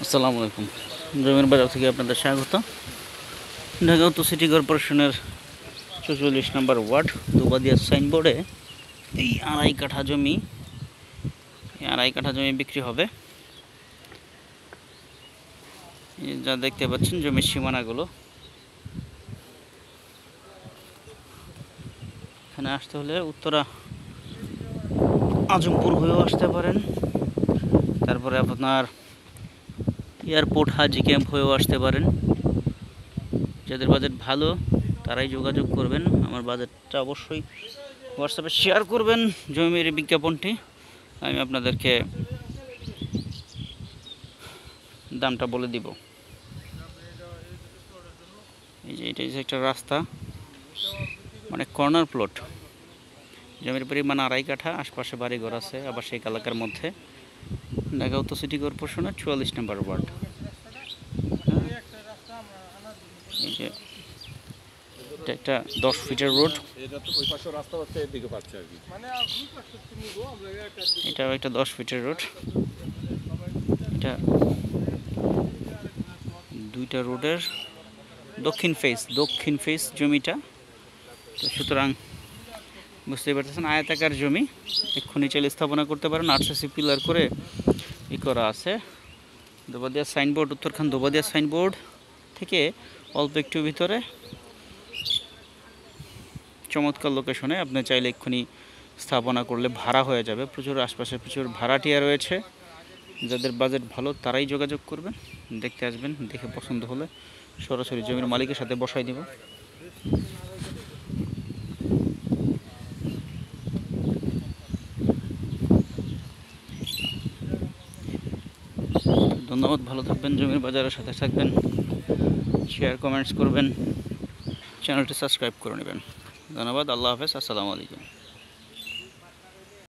আসসালামু আলাইকুম। জমির বাজার থেকে আপনাদের স্বাগত। ঢাকা উত্তর সিটি কর্পোরেশনের ৪৪ নম্বর ওয়ার্ড দুবাদিয়া সাইনবোর্ডে এই আড়াই কাঠা জমি বিক্রি হবে। যা দেখতে পাচ্ছেন জমির সীমানাগুলো। এখানে আসতে হলে উত্তরা আজমপুর হয়েও আসতে পারেন, তারপরে আপনার এয়ারপোর্ট হাজি ক্যাম্প হয়েও আসতে পারেন। যাদের বাজেট ভালো তারাই যোগাযোগ করবেন। আমার বাজেটটা অবশ্যই হোয়াটসঅ্যাপে শেয়ার করবেন জমির বিজ্ঞাপনটি। আমি আপনাদেরকে দামটা বলে দিব। এই যে এটা একটা রাস্তা, মানে কর্নার প্লট। জমির পরিমাণ আড়াই কাঠা, আশপাশে বাড়িঘর আছে আবাসিক এলাকার মধ্যে। ঢাকা উত্তর সিটি কর্পোরেশনের ৪৪ নম্বর ওয়ার্ড। এই যে এটা একটা 10 ফিটের রোড। এটাও একটা 10 ফিটের রোড। এটা দুইটা রোডের দক্ষিণ ফেস জমিটা। তো সুতরাং বুঝতেই পারতেছেন আয়তাকার জমি, এক্ষুনি চাইলে স্থাপনা করতে পারেন। আরসিসি পিলার করে করা আছে। দোবাদিয়া সাইনবোর্ড, উত্তরখান দোবাদিয়া সাইনবোর্ড থেকে অল্প একটু ভিতরে চমৎকার লোকেশনে আপনি চাইলে এক্ষুনি স্থাপনা করলে ভাড়া হয়ে যাবে। আশপাশে প্রচুর ভাড়াটিয়া রয়েছে। যাদের বাজেট ভালো তারাই যোগাযোগ করবেন, দেখতে আসবেন। দেখে পছন্দ হলে সরাসরি জমির মালিকের সাথে বসাই দিব। ধন্যবাদ, ভালো থাকবেন, জমির বাজারের সাথে থাকবেন, শেয়ার কমেন্টস করবেন, চ্যানেলটি সাবস্ক্রাইব করে নেবেন। ধন্যবাদ, আল্লাহ হাফেজ, আসসালামু আলাইকুম।